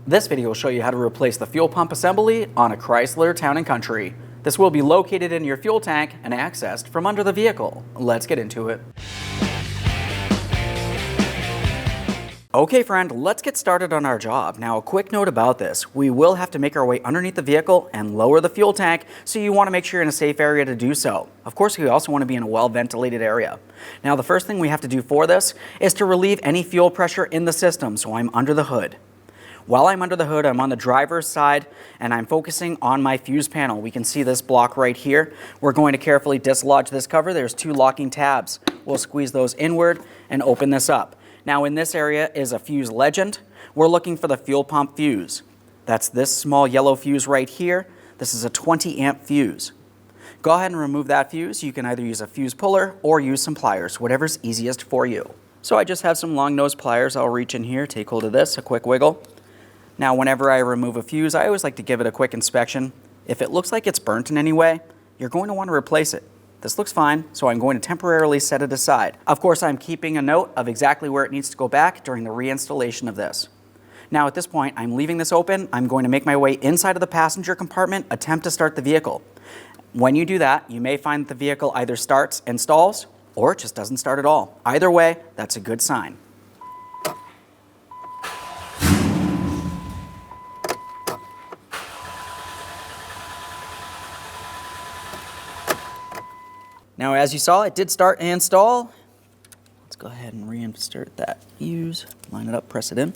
This video will show you how to replace the fuel pump assembly on a Chrysler Town Country. This will be located in your fuel tank and accessed from under the vehicle. Let's get into it. Okay friend, let's get started on our job. Now a quick note about this. We will have to make our way underneath the vehicle and lower the fuel tank, so you want to make sure you're in a safe area to do so. Of course, we also want to be in a well-ventilated area. Now the first thing we have to do for this is to relieve any fuel pressure in the system, so I'm under the hood. While I'm under the hood, I'm on the driver's side and I'm focusing on my fuse panel. We can see this block right here. We're going to carefully dislodge this cover. There's two locking tabs. We'll squeeze those inward and open this up. Now in this area is a fuse legend. We're looking for the fuel pump fuse. That's this small yellow fuse right here. This is a 20 amp fuse. Go ahead and remove that fuse. You can either use a fuse puller or use some pliers, whatever's easiest for you. So I just have some long nose pliers. I'll reach in here, take hold of this, a quick wiggle. Now whenever I remove a fuse, I always like to give it a quick inspection. If it looks like it's burnt in any way, you're going to want to replace it. This looks fine, so I'm going to temporarily set it aside. Of course, I'm keeping a note of exactly where it needs to go back during the reinstallation of this. Now at this point, I'm leaving this open. I'm going to make my way inside of the passenger compartment, attempt to start the vehicle. When you do that, you may find that the vehicle either starts and stalls, or it just doesn't start at all. Either way, that's a good sign. Now, as you saw, it did start and stall. Let's go ahead and reinsert that fuse, line it up, press it in.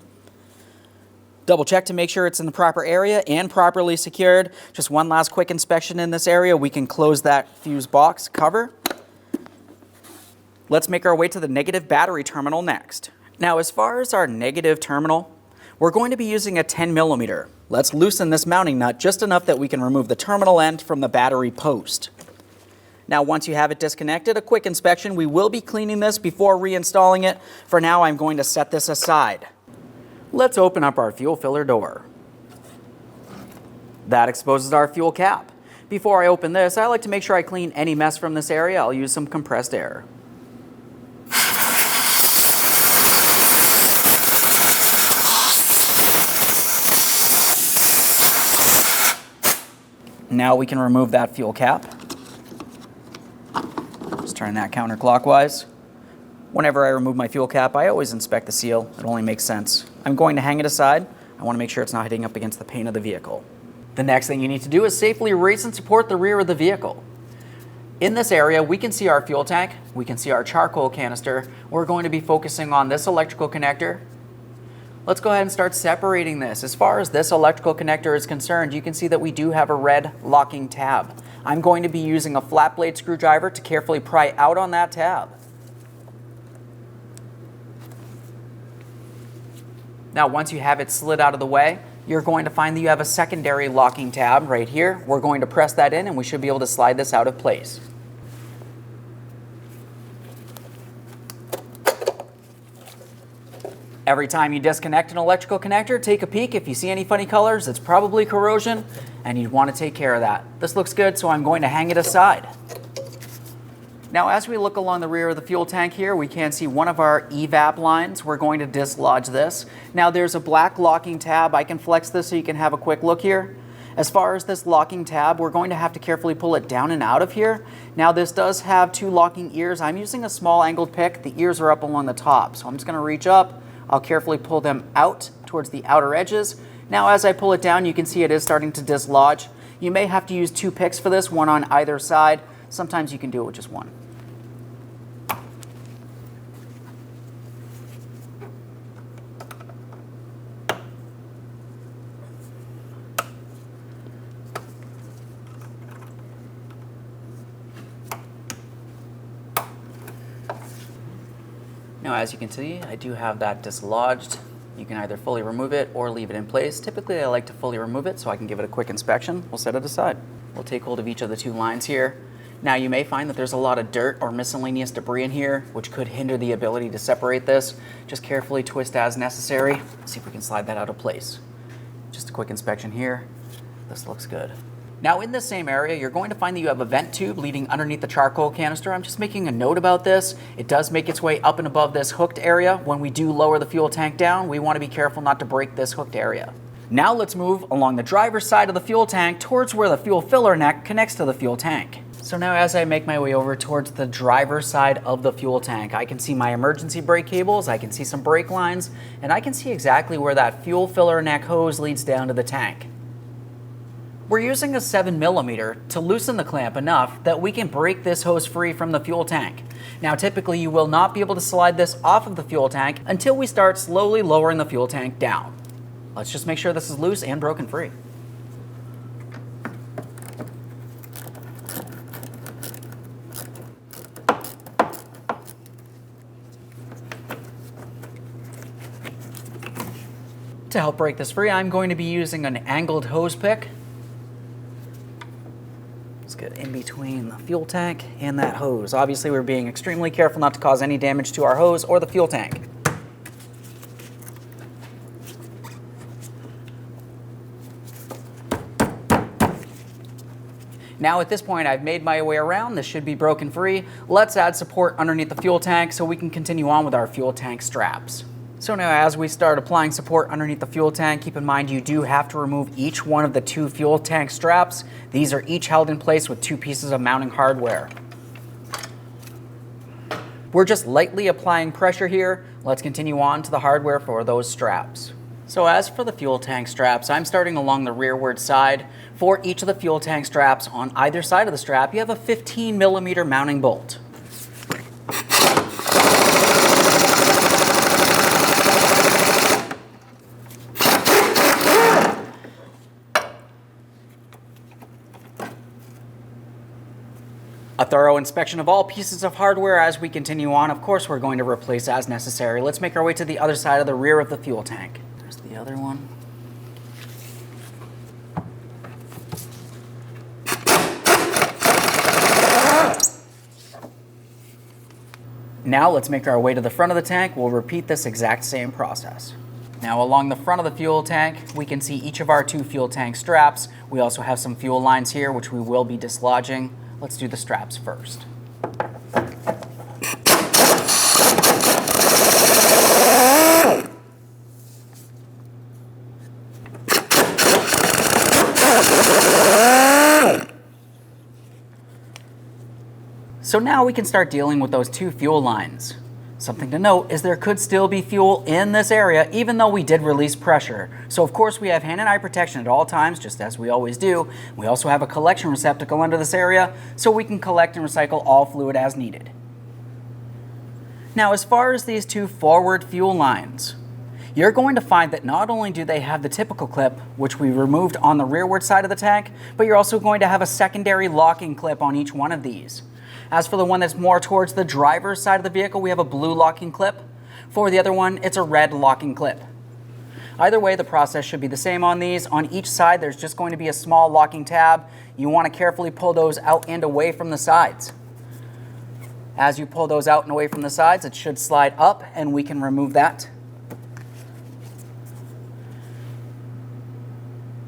Double check to make sure it's in the proper area and properly secured. Just one last quick inspection in this area. We can close that fuse box cover. Let's make our way to the negative battery terminal next. Now, as far as our negative terminal, we're going to be using a 10 millimeter. Let's loosen this mounting nut just enough that we can remove the terminal end from the battery post. Now, once you have it disconnected, a quick inspection. We will be cleaning this before reinstalling it. For now, I'm going to set this aside. Let's open up our fuel filler door. That exposes our fuel cap. Before I open this, I like to make sure I clean any mess from this area. I'll use some compressed air. Now we can remove that fuel cap. Turn that counterclockwise. Whenever I remove my fuel cap, I always inspect the seal. It only makes sense. I'm going to hang it aside. I want to make sure it's not hitting up against the paint of the vehicle. The next thing you need to do is safely raise and support the rear of the vehicle. In this area, we can see our fuel tank. We can see our charcoal canister. We're going to be focusing on this electrical connector. Let's go ahead and start separating this. As far as this electrical connector is concerned, you can see that we do have a red locking tab. I'm going to be using a flat blade screwdriver to carefully pry out on that tab. Now, once you have it slid out of the way, you're going to find that you have a secondary locking tab right here. We're going to press that in and we should be able to slide this out of place. Every time you disconnect an electrical connector, take a peek. If you see any funny colors, it's probably corrosion, and you'd want to take care of that. This looks good, so I'm going to hang it aside. Now, as we look along the rear of the fuel tank here, we can see one of our evap lines. We're going to dislodge this. Now, there's a black locking tab. I can flex this so you can have a quick look here. As far as this locking tab, we're going to have to carefully pull it down and out of here. Now, this does have two locking ears. I'm using a small angled pick. The ears are up along the top, so I'm just going to reach up. I'll carefully pull them out towards the outer edges. Now as I pull it down, you can see it is starting to dislodge. You may have to use two picks for this, one on either side. Sometimes you can do it with just one. Now, as you can see, I do have that dislodged. You can either fully remove it or leave it in place. Typically, I like to fully remove it so I can give it a quick inspection. We'll set it aside. We'll take hold of each of the two lines here. Now, you may find that there's a lot of dirt or miscellaneous debris in here, which could hinder the ability to separate this. Just carefully twist as necessary. See if we can slide that out of place. Just a quick inspection here. This looks good. Now in this same area, you're going to find that you have a vent tube leading underneath the charcoal canister. I'm just making a note about this. It does make its way up and above this hooked area. When we do lower the fuel tank down, we want to be careful not to break this hooked area. Now let's move along the driver's side of the fuel tank towards where the fuel filler neck connects to the fuel tank. So now as I make my way over towards the driver's side of the fuel tank, I can see my emergency brake cables, I can see some brake lines, and I can see exactly where that fuel filler neck hose leads down to the tank. We're using a 7mm to loosen the clamp enough that we can break this hose free from the fuel tank. Now typically you will not be able to slide this off of the fuel tank until we start slowly lowering the fuel tank down. Let's just make sure this is loose and broken free. To help break this free, I'm going to be using an angled hose pick. Let's get in between the fuel tank and that hose. Obviously, we're being extremely careful not to cause any damage to our hose or the fuel tank. Now at this point, I've made my way around. This should be broken free. Let's add support underneath the fuel tank so we can continue on with our fuel tank straps. So now as we start applying support underneath the fuel tank, keep in mind you do have to remove each one of the 2 fuel tank straps. These are each held in place with 2 pieces of mounting hardware. We're just lightly applying pressure here. Let's continue on to the hardware for those straps. So as for the fuel tank straps, I'm starting along the rearward side. For each of the fuel tank straps on either side of the strap, you have a 15mm mounting bolt. A thorough inspection of all pieces of hardware as we continue on. Of course, we're going to replace as necessary. Let's make our way to the other side of the rear of the fuel tank. There's the other one. Now let's make our way to the front of the tank. We'll repeat this exact same process. Now along the front of the fuel tank, we can see each of our 2 fuel tank straps. We also have some fuel lines here, which we will be dislodging. Let's do the straps first. So now we can start dealing with those 2 fuel lines. Something to note is there could still be fuel in this area even though we did release pressure. So of course we have hand and eye protection at all times, just as we always do. We also have a collection receptacle under this area so we can collect and recycle all fluid as needed. Now as far as these 2 forward fuel lines, you're going to find that not only do they have the typical clip, which we removed on the rearward side of the tank, but you're also going to have a secondary locking clip on each one of these. As for the one that's more towards the driver's side of the vehicle, we have a blue locking clip. For the other one, it's a red locking clip. Either way, the process should be the same on these. On each side, there's just going to be a small locking tab. You want to carefully pull those out and away from the sides. As you pull those out and away from the sides, it should slide up and we can remove that.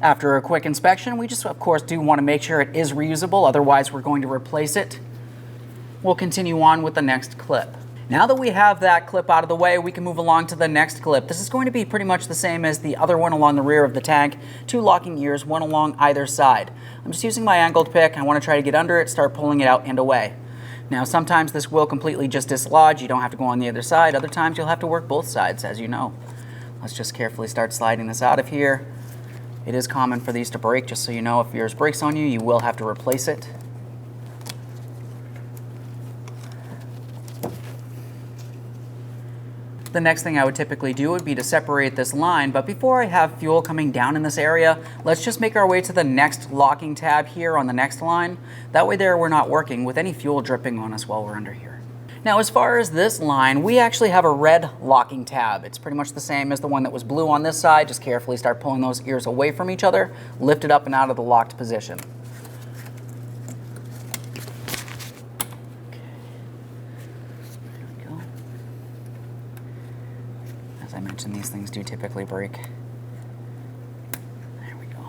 After a quick inspection, we just, of course, do want to make sure it is reusable. Otherwise, we're going to replace it. We'll continue on with the next clip. Now that we have that clip out of the way, we can move along to the next clip. This is going to be pretty much the same as the other one along the rear of the tank. 2 locking ears, one along either side. I'm just using my angled pick. I want to try to get under it, start pulling it out and away. Now, sometimes this will completely just dislodge. You don't have to go on the other side. Other times, you'll have to work both sides, as you know. Let's just carefully start sliding this out of here. It is common for these to break, just so you know. If yours breaks on you, you will have to replace it. The next thing I would typically do would be to separate this line, but before I have fuel coming down in this area, let's just make our way to the next locking tab here on the next line. That way there we're not working with any fuel dripping on us while we're under here. Now as far as this line, we actually have a red locking tab. It's pretty much the same as the one that was blue on this side. Just carefully start pulling those ears away from each other, lift it up and out of the locked position. As I mentioned, these things do typically break. There we go.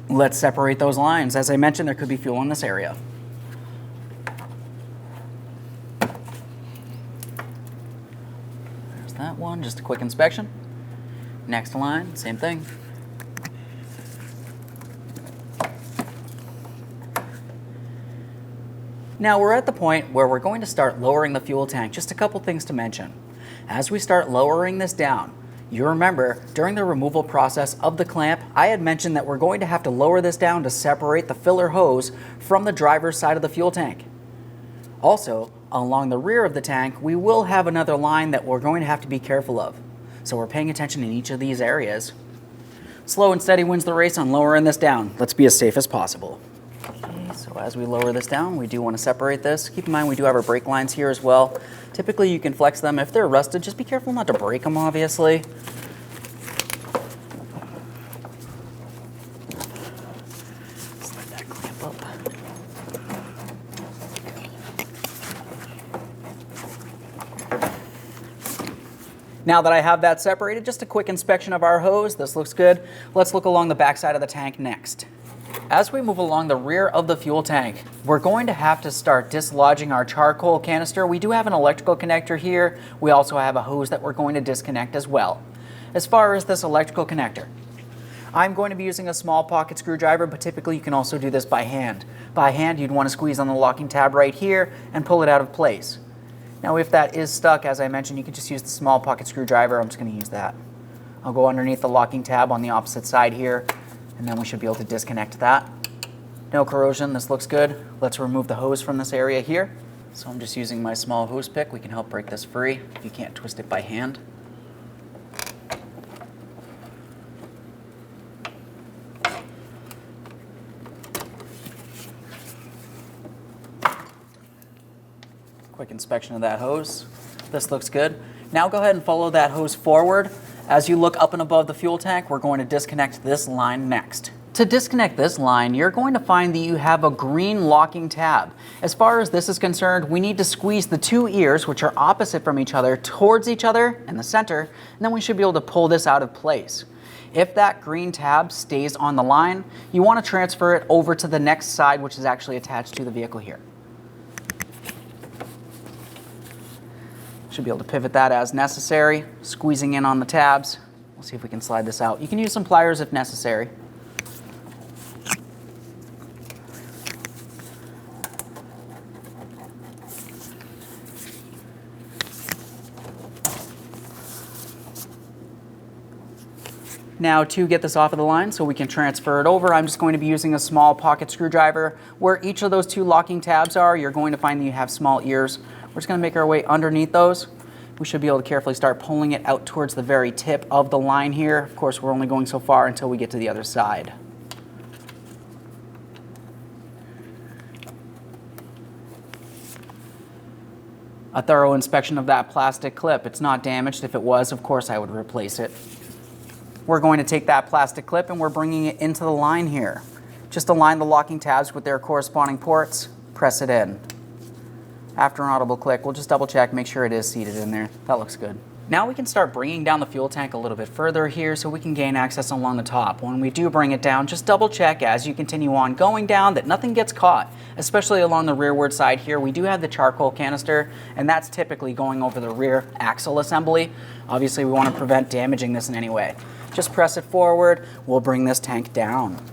Let's separate those lines. As I mentioned, there could be fuel in this area. There's that one, just a quick inspection. Next line, same thing. Now we're at the point where we're going to start lowering the fuel tank. Just a couple things to mention. As we start lowering this down, you remember during the removal process of the clamp, I had mentioned that we're going to have to lower this down to separate the filler hose from the driver's side of the fuel tank. Also, along the rear of the tank, we will have another line that we're going to have to be careful of. So we're paying attention in each of these areas. Slow and steady wins the race on lowering this down. Let's be as safe as possible. Okay, so as we lower this down, we do want to separate this. Keep in mind we do have our brake lines here as well. Typically you can flex them. If they're rusted, just be careful not to break them, obviously. Slide that clamp up. Now that I have that separated, just a quick inspection of our hose. This looks good. Let's look along the back side of the tank next. As we move along the rear of the fuel tank, we're going to have to start dislodging our charcoal canister. We do have an electrical connector here. We also have a hose that we're going to disconnect as well. As far as this electrical connector, I'm going to be using a small pocket screwdriver, but typically you can also do this by hand. By hand, you'd want to squeeze on the locking tab right here and pull it out of place. Now, if that is stuck, as I mentioned, you can just use the small pocket screwdriver. I'm just going to use that. I'll go underneath the locking tab on the opposite side here, and then we should be able to disconnect that. No corrosion, this looks good. Let's remove the hose from this area here. So I'm just using my small hose pick. We can help break this free if you can't twist it by hand. Quick inspection of that hose. This looks good. Now go ahead and follow that hose forward. As you look up and above the fuel tank, we're going to disconnect this line next. To disconnect this line, you're going to find that you have a green locking tab. As far as this is concerned, we need to squeeze the two ears, which are opposite from each other, towards each other in the center, and then we should be able to pull this out of place. If that green tab stays on the line, you want to transfer it over to the next side, which is actually attached to the vehicle here. Should be able to pivot that as necessary, squeezing in on the tabs. We'll see if we can slide this out. You can use some pliers if necessary. Now to get this off of the line so we can transfer it over, I'm just going to be using a small pocket screwdriver. Where each of those two locking tabs are, you're going to find that you have small ears. We're just going to make our way underneath those. We should be able to carefully start pulling it out towards the very tip of the line here. Of course, we're only going so far until we get to the other side. A thorough inspection of that plastic clip. It's not damaged. If it was, of course, I would replace it. We're going to take that plastic clip and we're bringing it into the line here. Just align the locking tabs with their corresponding ports, press it in. After an audible click, we'll just double check, make sure it is seated in there. That looks good. Now we can start bringing down the fuel tank a little bit further here so we can gain access along the top. When we do bring it down, just double check as you continue on going down that nothing gets caught, especially along the rearward side here. We do have the charcoal canister, and that's typically going over the rear axle assembly. Obviously, we want to prevent damaging this in any way. Just press it forward, we'll bring this tank down.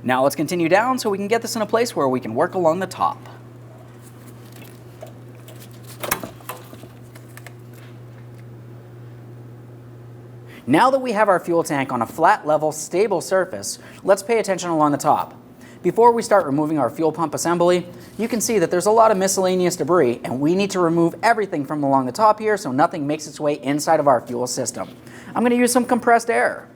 Now let's continue down so we can get this in a place where we can work along the top. Now that we have our fuel tank on a flat, level, stable surface, let's pay attention along the top. Before we start removing our fuel pump assembly, you can see that there's a lot of miscellaneous debris, and we need to remove everything from along the top here so nothing makes its way inside of our fuel system. I'm going to use some compressed air.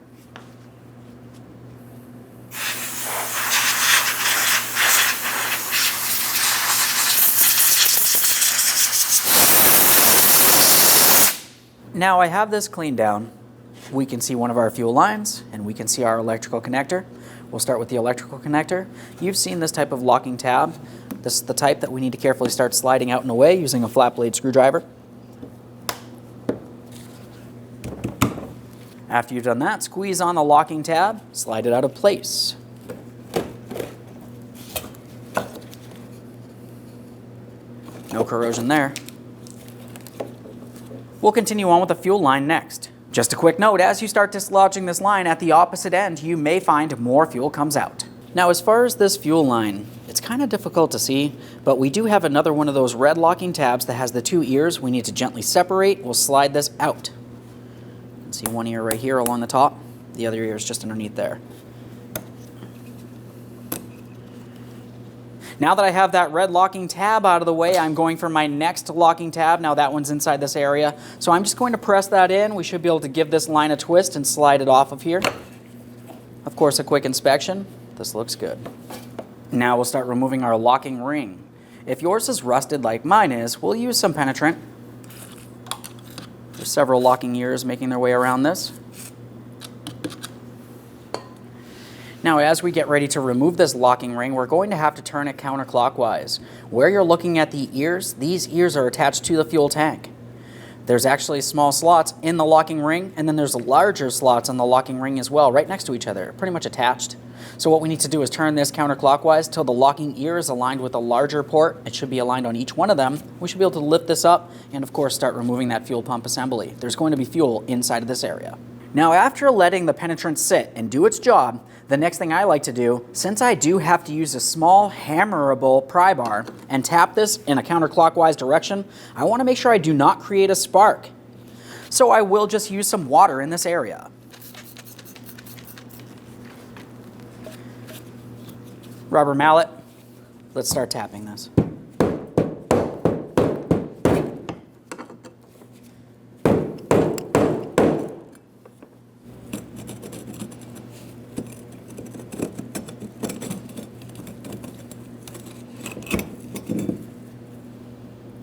Now I have this cleaned down. We can see one of our fuel lines and we can see our electrical connector. We'll start with the electrical connector. You've seen this type of locking tab. This is the type that we need to carefully start sliding out and away using a flat blade screwdriver. After you've done that, squeeze on the locking tab, slide it out of place. No corrosion there. We'll continue on with the fuel line next. Just a quick note, as you start dislodging this line at the opposite end, you may find more fuel comes out. Now, as far as this fuel line, it's kind of difficult to see, but we do have another one of those red locking tabs that has the two ears. We need to gently separate. We'll slide this out. You can see one ear right here along the top. The other ear is just underneath there. Now that I have that red locking tab out of the way, I'm going for my next locking tab. Now that one's inside this area. So I'm just going to press that in. We should be able to give this line a twist and slide it off of here. Of course, a quick inspection. This looks good. Now we'll start removing our locking ring. If yours is rusted like mine is, we'll use some penetrant. There's several locking ears making their way around this. Now, as we get ready to remove this locking ring, we're going to have to turn it counterclockwise. Where you're looking at the ears, these ears are attached to the fuel tank. There's actually small slots in the locking ring, and then there's larger slots on the locking ring as well, right next to each other, pretty much attached. So what we need to do is turn this counterclockwise till the locking ear is aligned with a larger port. It should be aligned on each one of them. We should be able to lift this up and, of course, start removing that fuel pump assembly. There's going to be fuel inside of this area. Now, after letting the penetrant sit and do its job, the next thing I like to do, since I do have to use a small hammerable pry bar and tap this in a counterclockwise direction, I want to make sure I do not create a spark. So I will just use some water in this area. Rubber mallet, let's start tapping this.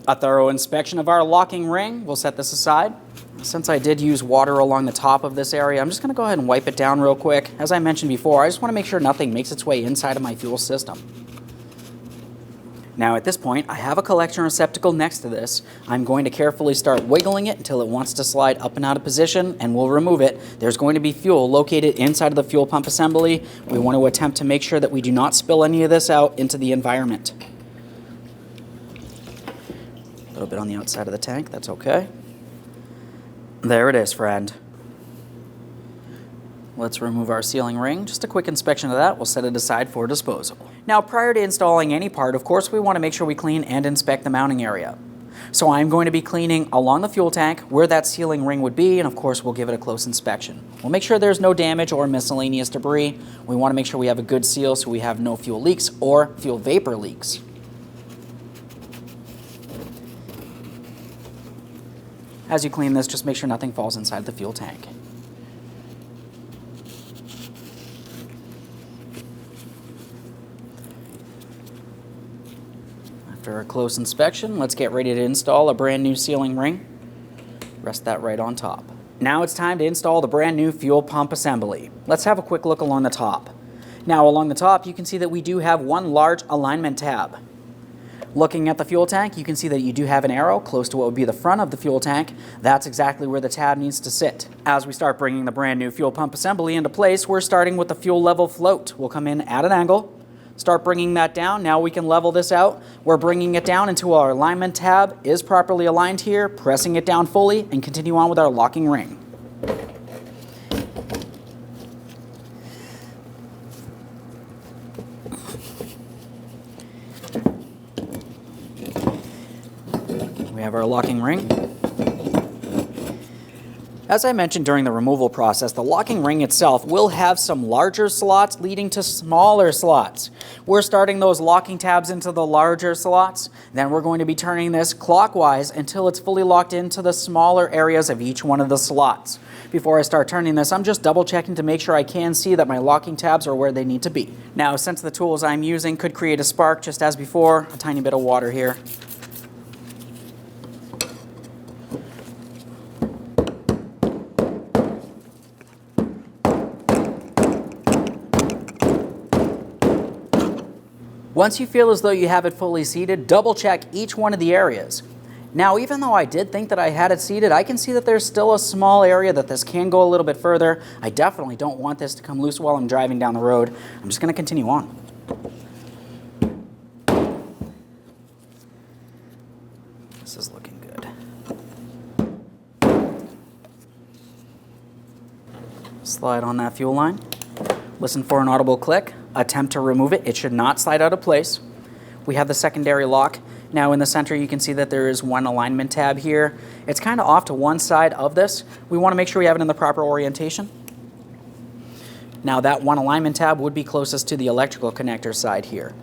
A thorough inspection of our locking ring. We'll set this aside. Since I did use water along the top of this area, I'm just going to go ahead and wipe it down real quick. As I mentioned before, I just want to make sure nothing makes its way inside of my fuel system. Now at this point, I have a collection receptacle next to this. I'm going to carefully start wiggling it until it wants to slide up and out of position, and we'll remove it. There's going to be fuel located inside of the fuel pump assembly. We want to attempt to make sure that we do not spill any of this out into the environment. A little bit on the outside of the tank, that's okay. There it is, friend. Let's remove our sealing ring. Just a quick inspection of that. We'll set it aside for disposal. Now, prior to installing any part, of course, we want to make sure we clean and inspect the mounting area. So I'm going to be cleaning along the fuel tank where that sealing ring would be, and of course, we'll give it a close inspection. We'll make sure there's no damage or miscellaneous debris. We want to make sure we have a good seal so we have no fuel leaks or fuel vapor leaks. As you clean this, just make sure nothing falls inside the fuel tank. After a close inspection, let's get ready to install a brand new sealing ring. Rest that right on top. Now it's time to install the brand new fuel pump assembly. Let's have a quick look along the top. Now along the top, you can see that we do have one large alignment tab. Looking at the fuel tank, you can see that you do have an arrow close to what would be the front of the fuel tank. That's exactly where the tab needs to sit. As we start bringing the brand new fuel pump assembly into place, we're starting with the fuel level float. We'll come in at an angle, start bringing that down. Now we can level this out. We're bringing it down until our alignment tab is properly aligned here, pressing it down fully, and continue on with our locking ring. We have our locking ring. As I mentioned during the removal process, the locking ring itself will have some larger slots leading to smaller slots. We're starting those locking tabs into the larger slots, then we're going to be turning this clockwise until it's fully locked into the smaller areas of each one of the slots. Before I start turning this, I'm just double checking to make sure I can see that my locking tabs are where they need to be. Now, since the tools I'm using could create a spark just as before, a tiny bit of water here. Once you feel as though you have it fully seated, double check each one of the areas. Now, even though I did think that I had it seated, I can see that there's still a small area that this can go a little bit further. I definitely don't want this to come loose while I'm driving down the road. I'm just going to continue on. Slide on that fuel line. Listen for an audible click. Attempt to remove it. It should not slide out of place. We have the secondary lock. Now in the center you can see that there is one alignment tab here. It's kind of off to one side of this. We want to make sure we have it in the proper orientation. Now that one alignment tab would be closest to the electrical connector side here.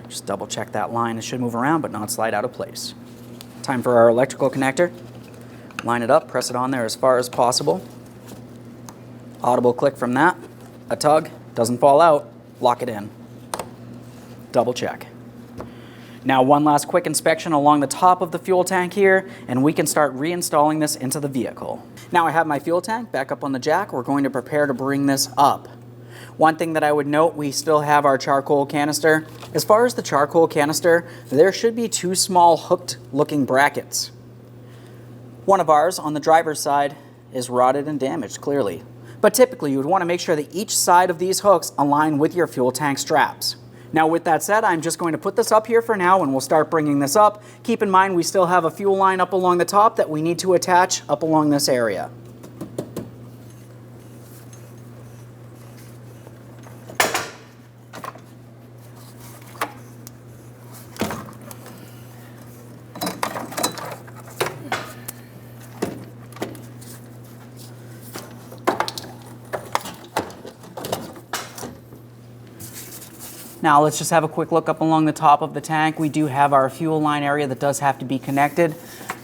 Just double check that line. It should move around but not slide out of place. Time for our electrical connector. Line it up, press it on there as far as possible. Audible click from that. A tug, doesn't fall out, lock it in. Double check. Now one last quick inspection along the top of the fuel tank here, and we can start reinstalling this into the vehicle. Now I have my fuel tank back up on the jack. We're going to prepare to bring this up. One thing that I would note, we still have our charcoal canister. As far as the charcoal canister, there should be two small hooked looking brackets. One of ours on the driver's side is rotted and damaged, clearly. But typically you would want to make sure that each side of these hooks align with your fuel tank straps. Now with that said, I'm just going to put this up here for now and we'll start bringing this up. Keep in mind we still have a fuel line up along the top that we need to attach up along this area. Now let's just have a quick look up along the top of the tank. We do have our fuel line area that does have to be connected.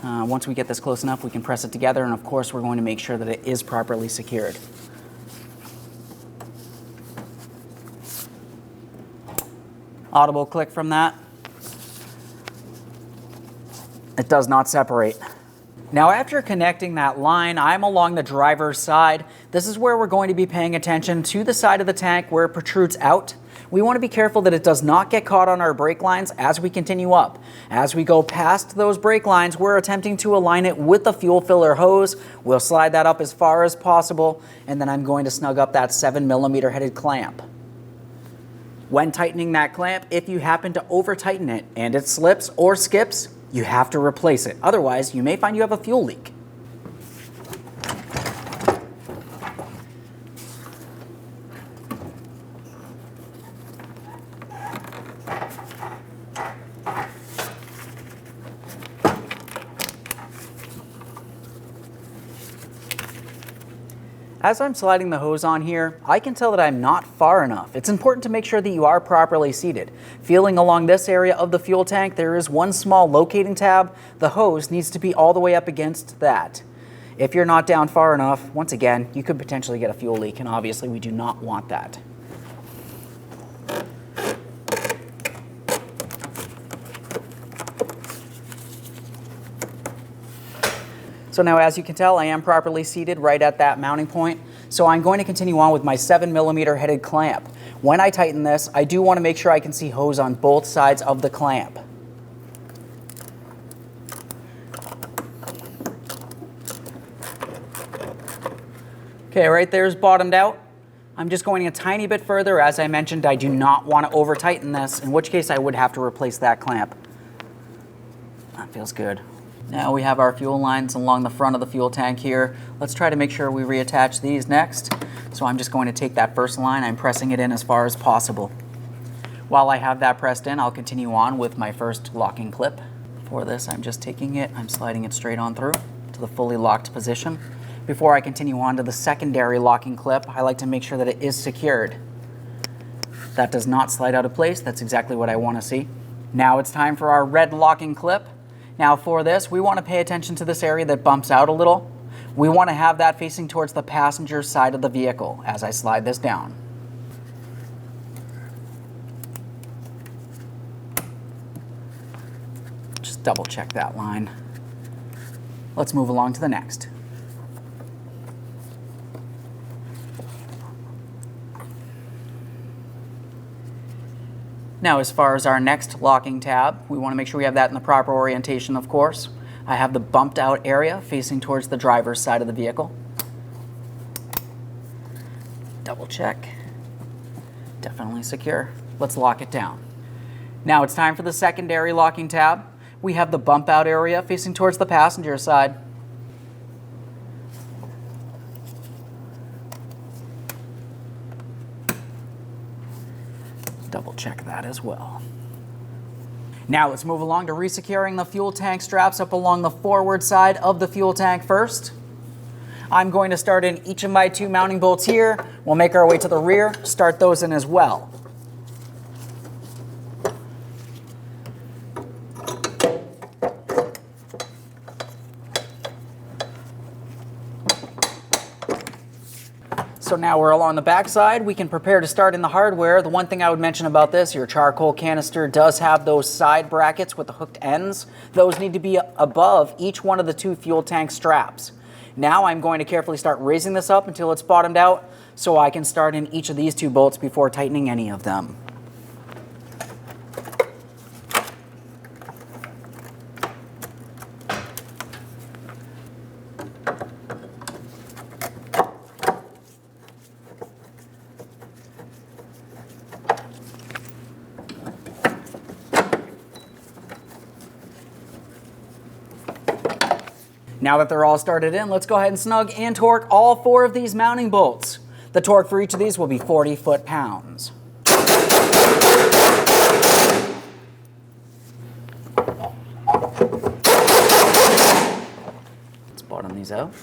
Once we get this close enough, we can press it together, and of course we're going to make sure that it is properly secured. Audible click from that. It does not separate. Now after connecting that line, I'm along the driver's side. This is where we're going to be paying attention to the side of the tank where it protrudes out. We want to be careful that it does not get caught on our brake lines as we continue up. As we go past those brake lines, we're attempting to align it with the fuel filler hose. We'll slide that up as far as possible, and then I'm going to snug up that 7mm headed clamp. When tightening that clamp, if you happen to over tighten it and it slips or skips, you have to replace it. Otherwise, you may find you have a fuel leak. As I'm sliding the hose on here, I can tell that I'm not far enough. It's important to make sure that you are properly seated. Feeling along this area of the fuel tank, there is one small locating tab. The hose needs to be all the way up against that. If you're not down far enough, once again, you could potentially get a fuel leak, and obviously we do not want that. So now as you can tell, I am properly seated right at that mounting point. So I'm going to continue on with my 7mm headed clamp. When I tighten this, I do want to make sure I can see hose on both sides of the clamp. Okay, right there is bottomed out. I'm just going a tiny bit further. As I mentioned, I do not want to over tighten this, in which case I would have to replace that clamp. That feels good. Now we have our fuel lines along the front of the fuel tank here. Let's try to make sure we reattach these next. So I'm just going to take that first line, I'm pressing it in as far as possible. While I have that pressed in, I'll continue on with my first locking clip. For this, I'm just taking it, I'm sliding it straight on through to the fully locked position. Before I continue on to the secondary locking clip, I like to make sure that it is secured. That does not slide out of place, that's exactly what I want to see. Now it's time for our red locking clip. Now for this, we want to pay attention to this area that bumps out a little. We want to have that facing towards the passenger side of the vehicle as I slide this down. Just double check that line. Let's move along to the next. Now, as far as our next locking tab, we want to make sure we have that in the proper orientation, of course. I have the bumped out area facing towards the driver's side of the vehicle. Double check. Definitely secure. Let's lock it down. Now it's time for the secondary locking tab. We have the bump out area facing towards the passenger side. check that as well. Now let's move along to resecuring the fuel tank straps up along the forward side of the fuel tank first. I'm going to start in each of my 2 mounting bolts here. We'll make our way to the rear, start those in as well. So now we're along the back side. We can prepare to start in the hardware. The one thing I would mention about this, your charcoal canister does have those side brackets with the hooked ends. Those need to be above each one of the 2 fuel tank straps. Now I'm going to carefully start raising this up until it's bottomed out so I can start in each of these 2 bolts before tightening any of them. Now that they're all started in, let's go ahead and snug and torque all 4 of these mounting bolts. The torque for each of these will be 40 foot-pounds. Let's bottom these out.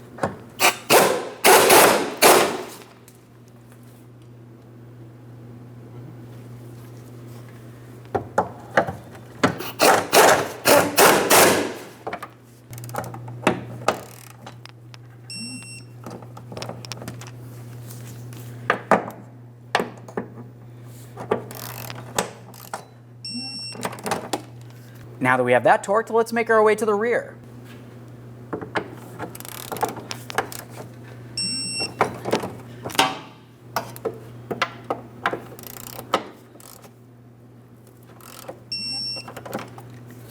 Now that we have that torqued, let's make our way to the rear.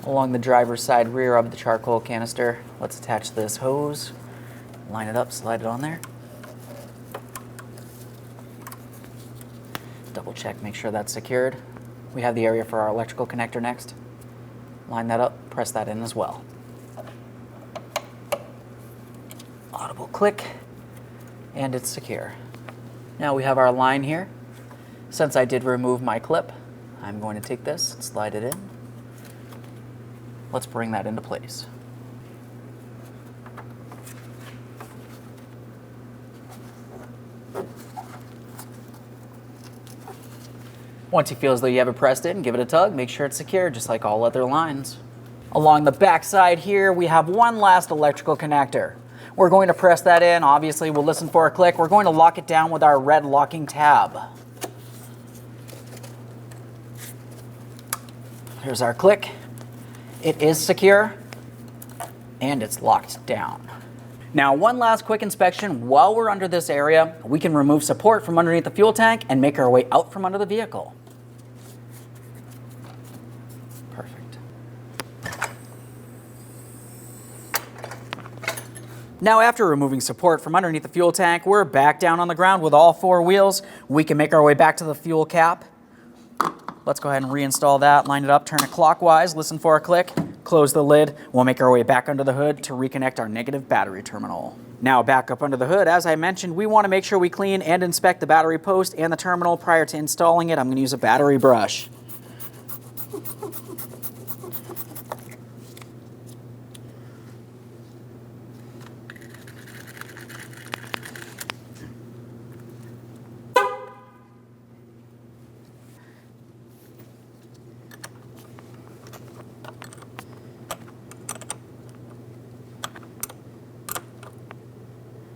Along the driver's side rear of the charcoal canister, let's attach this hose, line it up, slide it on there. Double check, make sure that's secured. We have the area for our electrical connector next. Line that up, press that in as well. Audible click, and it's secure. Now we have our line here. Since I did remove my clip, I'm going to take this and slide it in. Let's bring that into place. Once you feel as though you have it pressed in, give it a tug, make sure it's secure, just like all other lines. Along the back side here, we have one last electrical connector. We're going to press that in. Obviously, we'll listen for a click. We're going to lock it down with our red locking tab. Here's our click. It is secure, and it's locked down. Now, one last quick inspection. While we're under this area, we can remove support from underneath the fuel tank and make our way out from under the vehicle. Perfect. Now, after removing support from underneath the fuel tank, we're back down on the ground with all 4 wheels. We can make our way back to the fuel cap. Let's go ahead and reinstall that, line it up, turn it clockwise, listen for a click, close the lid. We'll make our way back under the hood to reconnect our negative battery terminal. Now back up under the hood, as I mentioned, we want to make sure we clean and inspect the battery post and the terminal prior to installing it. I'm going to use a battery brush.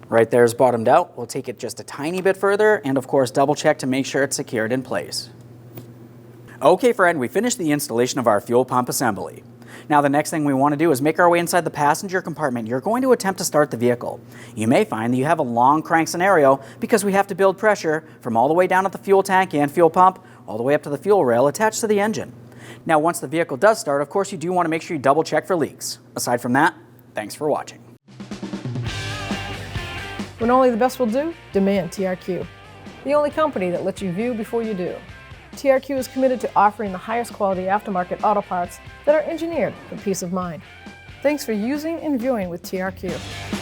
Right there is bottomed out. We'll take it just a tiny bit further and of course double check to make sure it's secured in place. Okay friend, we finished the installation of our fuel pump assembly. Now the next thing we want to do is make our way inside the passenger compartment. You're going to attempt to start the vehicle. You may find that you have a long crank scenario because we have to build pressure from all the way down at the fuel tank and fuel pump all the way up to the fuel rail attached to the engine. Now once the vehicle does start, of course you do want to make sure you double check for leaks. Aside from that, thanks for watching. When only the best will do, demand TRQ. The only company that lets you view before you do. TRQ is committed to offering the highest quality aftermarket auto parts that are engineered for peace of mind. Thanks for using and viewing with TRQ.